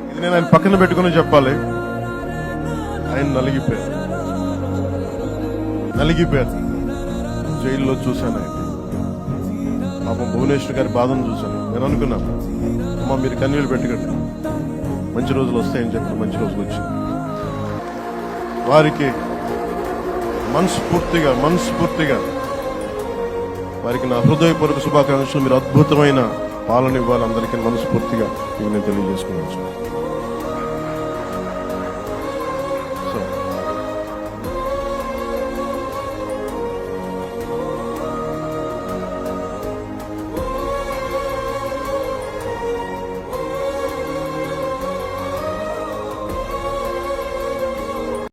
ఇది నేను ఆయన పక్కన పెట్టుకుని చెప్పాలి. ఆయన నలిగిపోయారు. జైల్లో చూశాను ఆయన. పాపం భువనేశ్వర్ గారి బాధను చూశాను. నేను అనుకున్నాను, అమ్మ మీరు కన్నీళ్ళు పెట్టుకోండి, మంచి రోజులు వస్తాయని చెప్పిన మంచి రోజులు వచ్చింది. వారికి మనస్ఫూర్తిగా వారికి నా హృదయపూర్వక శుభాకాంక్షలు. మీరు అద్భుతమైన పాలన ఇవ్వాలి అందరికీ మనస్ఫూర్తిగా నేను తెలియజేసుకున్నాను.